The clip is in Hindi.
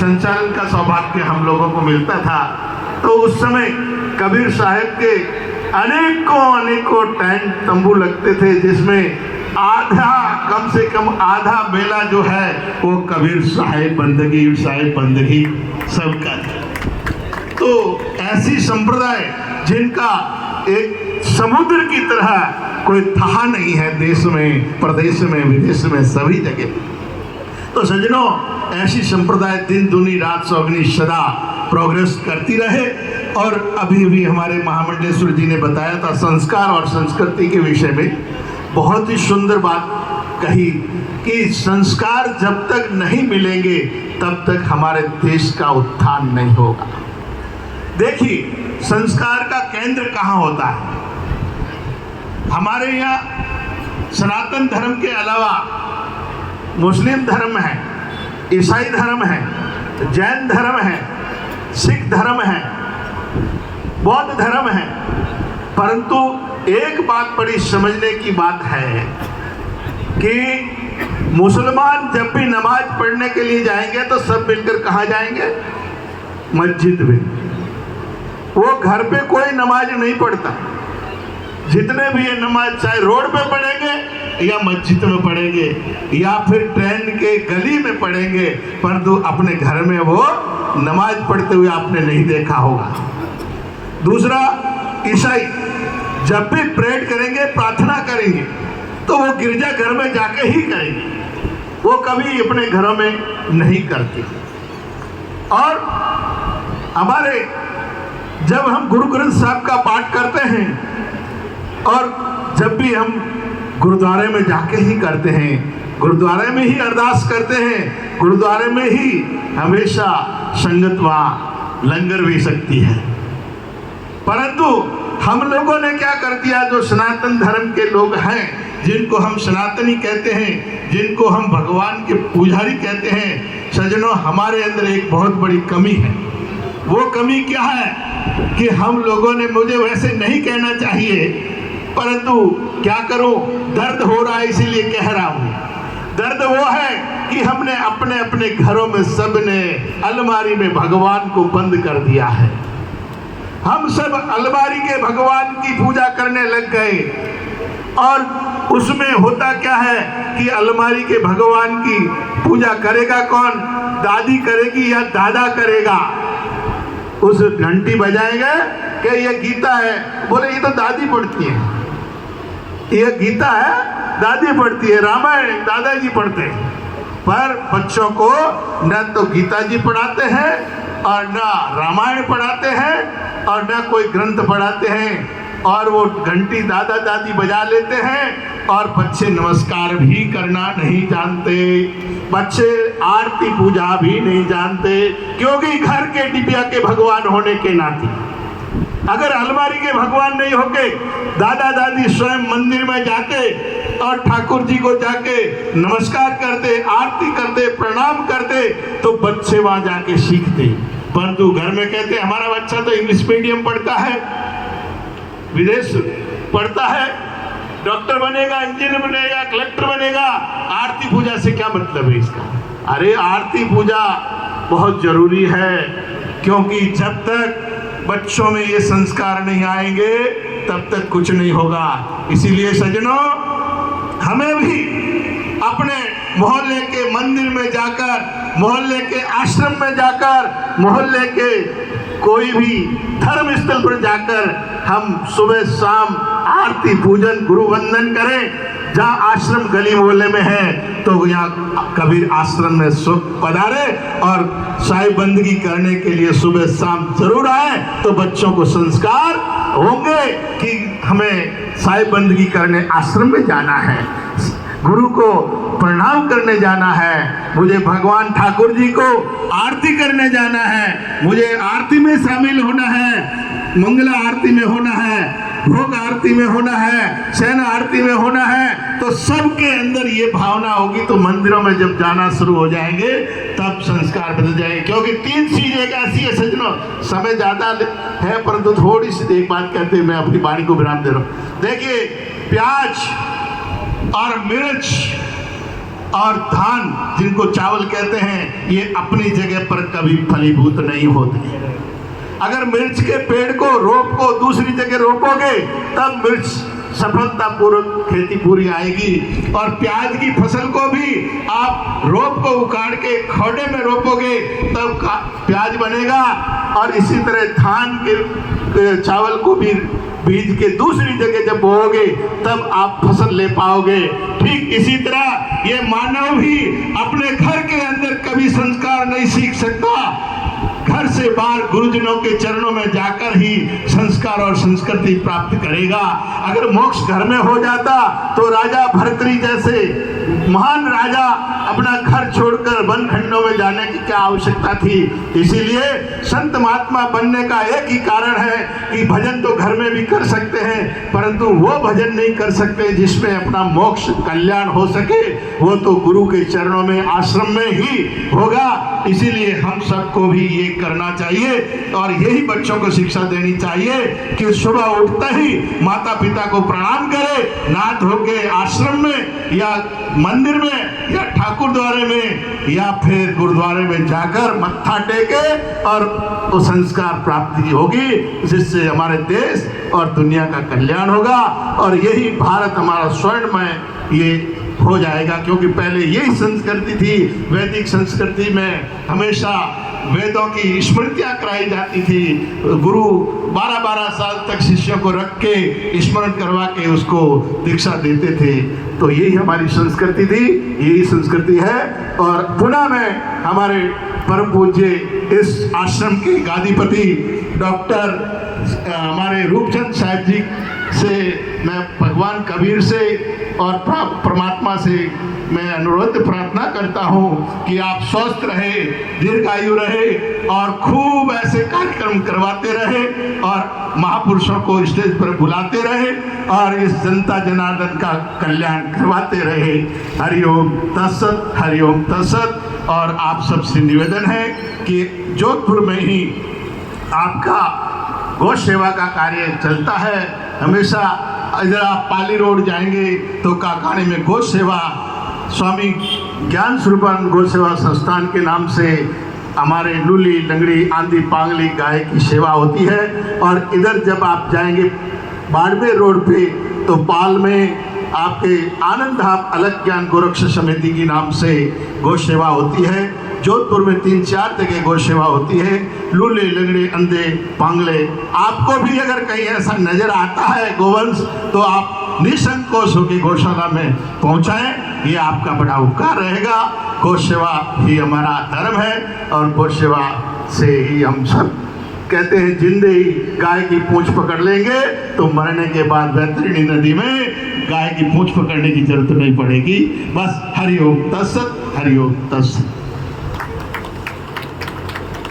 संचालन का सौभाग्य हम लोगों को मिलता था, तो उस समय कबीर साहब के अनेकों टेंट तंबू लगते थे, जिसमें आधा, कम से कम आधा बेला जो है वो कबीर साहिब बंदगी सबका था। तो ऐसी संप्रदाय जिनका एक समुद्र की तरह कोई था नहीं है, देश में, प्रदेश में, विदेश में, सभी जगह। तो सज्जनों, ऐसी संप्रदाय दिन दुनी रात सौगनी सदा प्रोग्रेस करती रहे। और अभी भी हमारे महामंडलेश्वर जी ने बताया था संस्कार और संस्कृति के विषय में बहुत ही सुंदर बात कही कि संस्कार जब तक नहीं मिलेंगे तब तक हमारे देश का उत्थान नहीं होगा। देखिए, संस्कार का केंद्र कहाँ होता है? हमारे यहाँ सनातन धर्म के अलावा मुस्लिम धर्म है, ईसाई धर्म है, जैन धर्म है, सिख धर्म है, बौद्ध धर्म है। परंतु एक बात बड़ी समझने की बात है कि मुसलमान जब भी नमाज पढ़ने के लिए जाएंगे तो सब मिलकर कहाँ जाएंगे? मस्जिद में। वो घर पे कोई नमाज नहीं पढ़ता। जितने भी ये नमाज चाहे रोड पे पढ़ेंगे या मस्जिद में पढ़ेंगे या फिर ट्रेन के गली में पढ़ेंगे, परंतु अपने घर में वो नमाज पढ़ते हुए आपने नहीं देखा होगा। दूसरा, ईसाई जब भी प्रेयर करेंगे, प्रार्थना करेंगे, तो वो गिरजा घर में जाके ही करेंगे, वो कभी अपने घरों में नहीं करते। और हमारे जब हम गुरु ग्रंथ साहब का पाठ करते हैं और जब भी हम गुरुद्वारे में जाके ही करते हैं, गुरुद्वारे में ही अरदास करते हैं, गुरुद्वारे में ही हमेशा संगत व लंगर भी सकती है। परंतु हम लोगों ने क्या कर दिया, जो सनातन धर्म के लोग हैं, जिनको हम सनातनी कहते हैं, जिनको हम भगवान के पुजारी कहते हैं, सज्जनों, हमारे अंदर एक बहुत बड़ी कमी है। वो कमी क्या है कि हम लोगों ने, मुझे वैसे नहीं कहना चाहिए, परंतु क्या करूं, दर्द हो रहा है इसीलिए कह रहा हूं। दर्द वो है कि हमने अपने अपने घरों में सबने अलमारी में भगवान को बंद कर दिया है। हम सब अलमारी के भगवान की पूजा करने लग गए। और उसमें होता क्या है कि अलमारी के भगवान की पूजा करेगा कौन? दादी करेगी या दादा करेगा? उस घंटी बजाएंगे कि ये गीता है, बोले ये तो दादी पढ़ती है, ये गीता है दादी पढ़ती है, रामायण दादाजी पढ़ते हैं। पर बच्चों को न तो गीता जी पढ़ाते हैं और न रामायण पढ़ाते हैं और न कोई ग्रंथ पढ़ाते हैं, और वो घंटी दादा दादी बजा लेते हैं और बच्चे नमस्कार भी करना नहीं जानते, बच्चे आरती पूजा भी नहीं जानते, क्योंकि घर के डिबिया के भगवान होने के नाते। अगर अलमारी के भगवान नहीं होके दादा दादी स्वयं मंदिर में जाते और ठाकुर जी को जाके नमस्कार करते, आरती करते, प्रणाम करते, तो बच्चे वहां जाके सीखते। परंतु घर में कहते हमारा बच्चा तो इंग्लिश मीडियम पढ़ता है, विदेश पढ़ता है, डॉक्टर बनेगा, इंजीनियर बनेगा, कलेक्टर बनेगा, आरती पूजा से क्या मतलब है इसका? अरे आरती पूजा बहुत जरूरी है, क्योंकि जब तक बच्चों में ये संस्कार नहीं आएंगे तब तक कुछ नहीं होगा। इसीलिए सज्जनों, हमें भी अपने मोहल्ले के मंदिर में जाकर, मोहल्ले के आश्रम में जाकर, मोहल्ले के कोई भी धर्म स्थल पर जाकर हम सुबह शाम आरती पूजन गुरु वंदन करें। जहाँ आश्रम गली मोहल्ले में है तो यहाँ कबीर आश्रम में पधारे और साहिब बंदगी करने के लिए सुबह शाम जरूर आए, तो बच्चों को संस्कार होंगे कि हमें साहिब बंदगी करने आश्रम में जाना है, गुरु को प्रणाम करने जाना है, मुझे भगवान ठाकुर जी को आरती करने जाना है, मुझे आरती में शामिल होना है, मंगला आरती में होना है, भोग आरती में होना है, शयन आरती में होना है। तो सबके अंदर ये भावना होगी तो मंदिरों में जब जाना शुरू हो जाएंगे तब संस्कार बदल जाएंगे। क्योंकि 3 चीजें एक ऐसी है सज्जनों, समय ज्यादा है परंतु थोड़ी सी एक बात कहते मैं अपनी वाणी को विराम दे रहा हूँ। देखिए, प्याज और मिर्च और धान जिनको चावल कहते हैं, ये अपनी जगह पर कभी फलीभूत नहीं होते। अगर मिर्च के पेड़ को रोपो दूसरी जगह रोपोगे तब मिर्च सफलतापूर्वक खेती पूरी आएगी। और प्याज की फसल को भी आप रोप को उखाड़ के खौडे में रोपोगे तब प्याज बनेगा। और इसी तरह धान के चावल को भी बीज के दूसरी जगह जब बोओगे तब आप फसल ले पाओगे। ठीक इसी तरह ये मानव भी अपने घर के अंदर कभी संस्कार नहीं सीख सकता, घर से बाहर गुरुजनों के चरणों में जाकर ही संस्कार और संस्कृति प्राप्त करेगा। अगर मोक्ष घर में हो जाता तो राजा भर्तृहरि जैसे महान राजा अपना घर छोड़कर वन खंडों में जाने की क्या आवश्यकता थी। इसीलिए संत महात्मा बनने का एक ही कारण है कि भजन तो घर में भी कर सकते हैं, परंतु वो भजन नहीं कर सकते जिसमें अपना मोक्ष कल्याण हो सके, वो तो गुरु के चरणों में आश्रम में ही होगा। इसीलिए हम सबको भी ये करना चाहिए और यही बच्चों को शिक्षा देनी चाहिए कि सुबह उठते ही माता पिता को प्रणाम करे, नहा धो के आश्रम में या मंदिर में या ठाकुर द्वारे में या फिर गुरुद्वारे में जाकर मत्था टेके और तो संस्कार प्राप्ति होगी, जिससे हमारे देश और दुनिया का कल्याण होगा। और यही भारत हमारा स्वर्णमय ये हो जाएगा, क्योंकि पहले यही संस्कृति थी। वैदिक संस्कृति में हमेशा वेदों की स्मृतियाँ कराई जाती थी। गुरु 12-12 साल तक शिष्यों को रख के स्मरण करवा के उसको दीक्षा देते थे। तो यही हमारी संस्कृति थी, यही संस्कृति है। और पुनः मैं हमारे परम पूज्य इस आश्रम के गादीपति डॉक्टर हमारे रूपचंद साहब जी से, मैं भगवान कबीर से और परमात्मा से मैं अनुरोध प्रार्थना करता हूँ कि आप स्वस्थ रहे, दीर्घायु रहे और खूब ऐसे कार्यक्रम करवाते रहे और महापुरुषों को स्टेज पर बुलाते रहे और इस जनता जनार्दन का कल्याण करवाते रहे। हरिओम तत्सत, हरिओम तत्सत। और आप सबसे निवेदन है कि जोधपुर में ही आपका गौ सेवा का कार्य चलता है हमेशा। इधर आप पाली रोड जाएंगे तो काकानी में गौ सेवा स्वामी ज्ञान स्वरूपानंद गौ सेवा संस्थान के नाम से हमारे लूली, लंगड़ी, आंधी, पांगली गाय की सेवा होती है। और इधर जब आप जाएंगे बाड़मेर रोड पे तो पाल में आपके आनंद धाम अलग ज्ञान गोरक्ष समिति के नाम से गौ सेवा होती है। जोधपुर में 3-4 जगह गौ सेवा होती है, लूले, लंगड़े, अंधे, पांगले। आपको भी अगर कहीं ऐसा नजर आता है गोवंश तो आप निसंकोच होकर गौशाला में पहुंचाएं, ये आपका बड़ा उपकार रहेगा। गौ सेवा ही हमारा धर्म है और गौ सेवा से ही हम सब कहते हैं जिंदे ही गाय की पूंछ पकड़ लेंगे तो मरने के बाद बैतरणी नदी में गाय की पूंछ पकड़ने की जरूरत नहीं पड़ेगी। बस हरिओम तत्सत, हरिओम तत्सत।